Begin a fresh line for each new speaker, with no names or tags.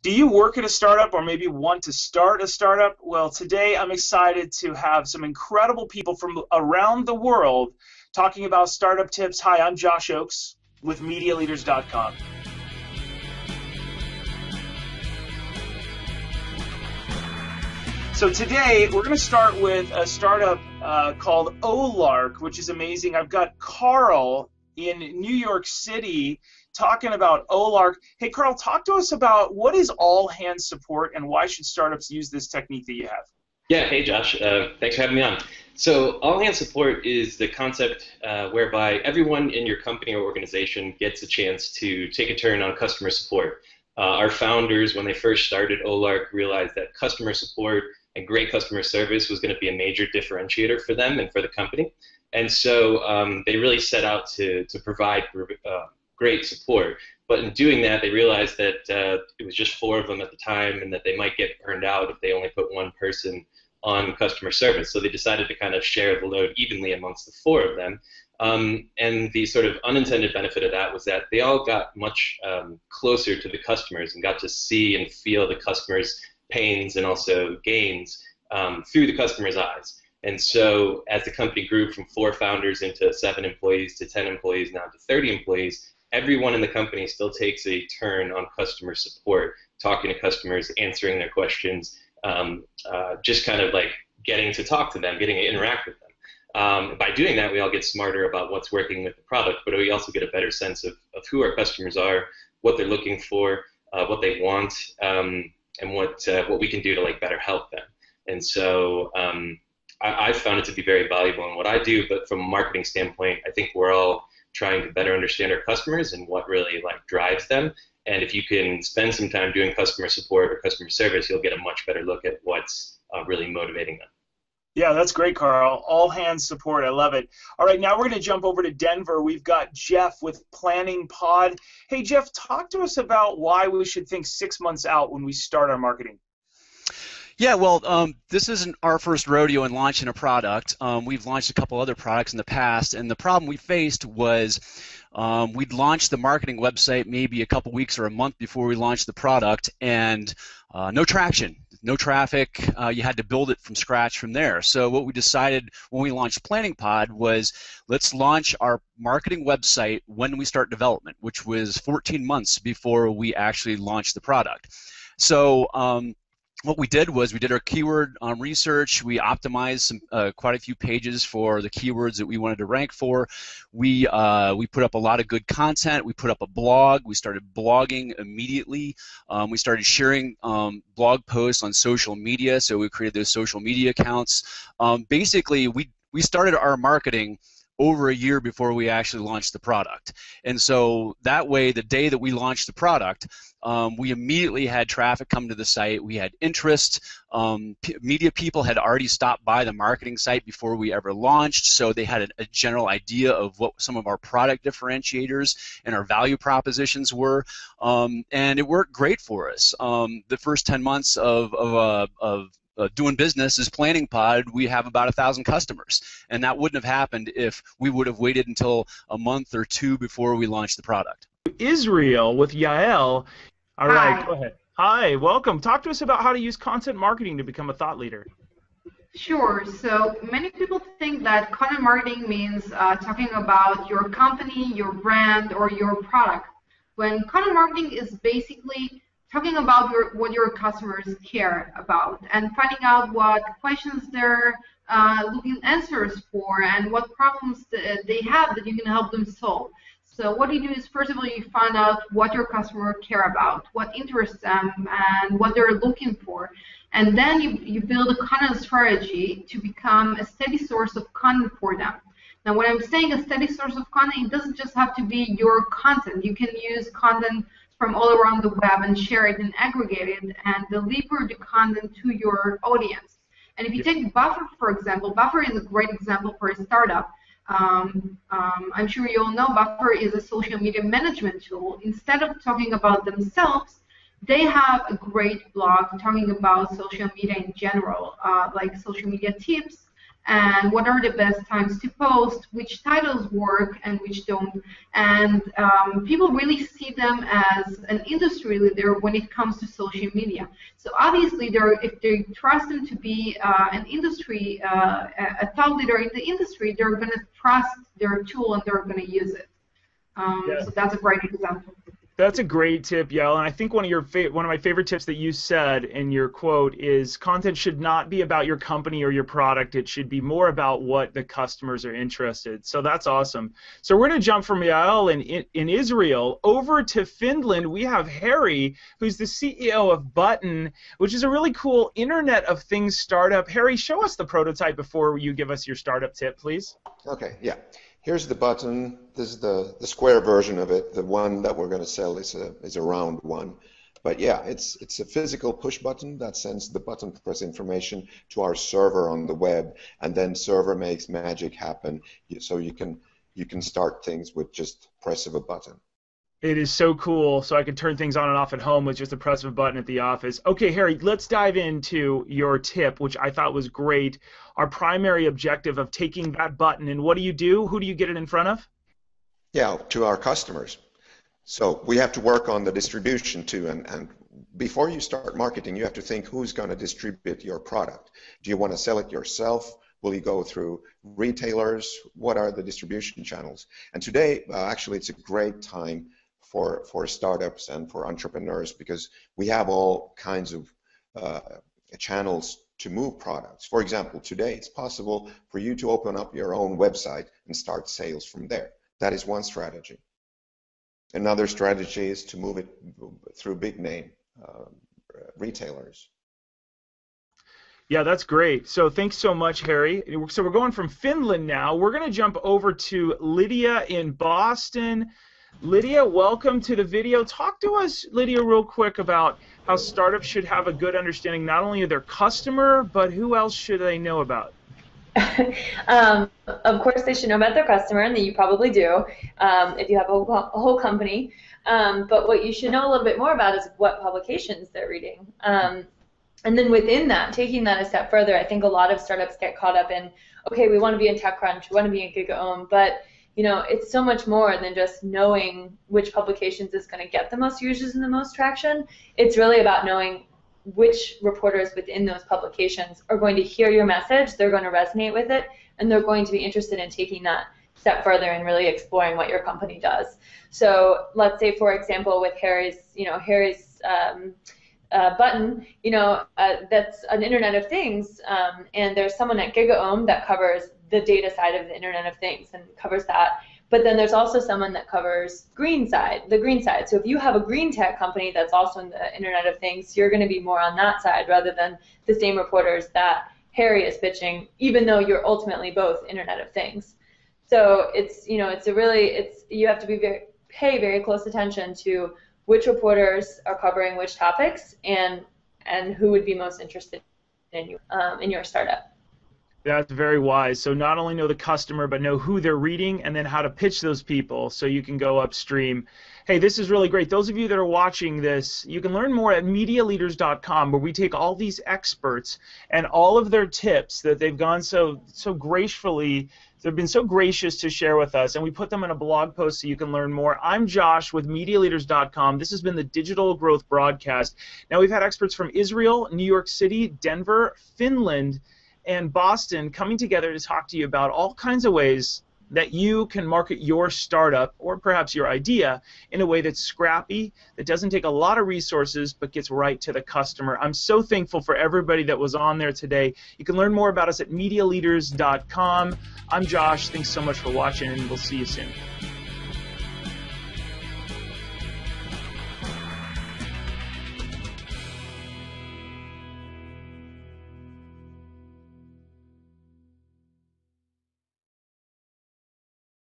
Do you work at a startup or maybe want to start a startup? Well, today I'm excited to have some incredible people from around the world talking about startup tips. Hi, I'm Josh Oakes with MediaLeaders.com. So today we're going to start with a startup called Olark, which is amazing. I've got Carl in New York City talking about Olark. Hey, Carl, talk to us about what is all hands support and why should startups use this technique that you have?
Yeah, hey Josh, thanks for having me on. So all hands support is the concept whereby everyone in your company or organization gets a chance to take a turn on customer support. Our founders, when they first started Olark, realized that customer support and great customer service was going to be a major differentiator for them and for the company. And so they really set out to provide great support. But in doing that, they realized that it was just 4 of them at the time and that they might get burned out if they only put one person on customer service. So they decided to kind of share the load evenly amongst the 4 of them. And the sort of unintended benefit of that was that they all got much closer to the customers and got to see and feel the customers' pains and also gains through the customer's eyes. And so as the company grew from 4 founders into 7 employees to 10 employees, now to 30 employees, everyone in the company still takes a turn on customer support, talking to customers, answering their questions, just kind of like getting to talk to them, getting to interact with them. By doing that, we all get smarter about what's working with the product, but we also get a better sense of who our customers are, what they're looking for, what they want, and what we can do to like better help them. And so I've found it to be very valuable in what I do, but from a marketing standpoint, I think we're all trying to better understand our customers and what really like drives them. And if you can spend some time doing customer support or customer service, you'll get a much better look at what's really motivating them.
Yeah, that's great, Carl. All hands support. I love it. All right, now we're going to jump over to Denver. We've got Jeff with Planning Pod. Hey, Jeff, talk to us about why we should think 6 months out when we start our marketing.
Yeah, well, this isn't our first rodeo in launching a product. We've launched a couple other products in the past, and the problem we faced was we'd launched the marketing website maybe a couple weeks or a month before we launched the product, and no traction, no traffic. You had to build it from scratch from there. So what we decided when we launched Planning Pod was let's launch our marketing website when we start development, which was 14 months before we actually launched the product. So what we did was we did our keyword research. We optimized quite a few pages for the keywords that we wanted to rank for. We put up a lot of good content. We put up a blog. We started blogging immediately. We started sharing blog posts on social media, so we created those social media accounts. Basically, we started our marketing over a year before we actually launched the product. And so that way, the day that we launched the product, we immediately had traffic come to the site. We had interest. Media people had already stopped by the marketing site before we ever launched, so they had a general idea of what some of our product differentiators and our value propositions were, and it worked great for us. The first 10 months of doing business as Planning Pod, we have about 1,000 customers, and that wouldn't have happened if we would have waited until a month or 2 before we launched the product.
Israel with Yael. All right,
Hi.
go ahead. Hi, welcome. Talk to us about how to use content marketing to become a thought leader.
Sure. So many people think that content marketing means talking about your company, your brand, or your product. When content marketing is basically talking about what your customers care about and finding out what questions they're looking answers for and what problems they have that you can help them solve. So what you do is, first of all, you find out what your customer care about, what interests them, and what they're looking for. And then you build a content strategy to become a steady source of content for them. Now, when I'm saying a steady source of content, it doesn't just have to be your content. You can use content from all around the web and share it and aggregate it and deliver the content to your audience. And if you take Buffer, for example, Buffer is a great example for a startup. I'm sure you all know Buffer is a social media management tool. Instead of talking about themselves, they have a great blog talking about social media in general, like social media tips and what are the best times to post, which titles work and which don't. And people really see them as an industry leader when it comes to social media. So obviously, if they trust them to be an industry, a thought leader in the industry, they're going to trust their tool and they're going to use it. So that's a great example.
That's a great tip, Yael. And I think one of my favorite tips that you said in your quote is content should not be about your company or your product. It should be more about what the customers are interested. So that's awesome. So we're going to jump from Yael in Israel over to Finland. We have Harry, who's the CEO of Button, which is a really cool Internet of Things startup. Harry, show us the prototype before you give us your startup tip, please.
Okay, yeah. Here's the button. This is the square version of it. The one that we're going to sell is a round one. But yeah, it's a physical push button that sends the button press information to our server on the web, and then server makes magic happen. So you can start things with just press of a button.
It is so cool. So I can turn things on and off at home with just a press of a button at the office. Okay, Harry, let's dive into your tip, which I thought was great. Our primary objective of taking that button, and what do? Who do you get it in front of?
Yeah, to our customers. So we have to work on the distribution too, and before you start marketing, you have to think who's going to distribute your product. Do you want to sell it yourself? Will you go through retailers? What are the distribution channels? And today, actually, it's a great time for startups and for entrepreneurs, because we have all kinds of channels to move products. For example, today it's possible for you to open up your own website and start sales from there. That is one strategy. Another strategy is to move it through big name retailers.
Yeah, that's great. So thanks so much, Harry. So we're going from Finland now. We're going to jump over to Lydia in Boston. Lydia, welcome to the video. Talk to us, Lydia, real quick about how startups should have a good understanding not only of their customer, but who else should they know about?
Of course, they should know about their customer, and you probably do if you have a whole company. But what you should know a little bit more about is what publications they're reading. And then within that, taking that a step further, I think a lot of startups get caught up in, okay, we want to be in TechCrunch, we want to be in GigaOM, but it's so much more than just knowing which publications is going to get the most users and the most traction. It's really about knowing which reporters within those publications are going to hear your message, they're going to resonate with it, and they're going to be interested in taking that step further and really exploring what your company does. So let's say, for example, with Harry's button, that's an Internet of Things, and there's someone at GigaOM that covers the data side of the Internet of Things and covers that. But then there's also someone that covers the green side. So if you have a green tech company that's also in the Internet of Things, you're going to be more on that side rather than the same reporters that Harry is pitching, even though you're ultimately both Internet of Things. So you have to pay very close attention to which reporters are covering which topics and who would be most interested in your startup.
That's very wise. So not only know the customer, but know who they're reading and then how to pitch those people so you can go upstream. Hey, this is really great. Those of you that are watching this, you can learn more at MediaLeaders.com, where we take all these experts and all of their tips that they've gone so gracefully, they've been so gracious to share with us, and we put them in a blog post so you can learn more. I'm Josh with MediaLeaders.com. This has been the Digital Growth Broadcast. Now, we've had experts from Israel, New York City, Denver, Finland, and Boston coming together to talk to you about all kinds of ways that you can market your startup or perhaps your idea in a way that's scrappy, that doesn't take a lot of resources, but gets right to the customer. I'm so thankful for everybody that was on there today. You can learn more about us at MediaLeaders.com. I'm Josh. Thanks so much for watching, and we'll see you soon.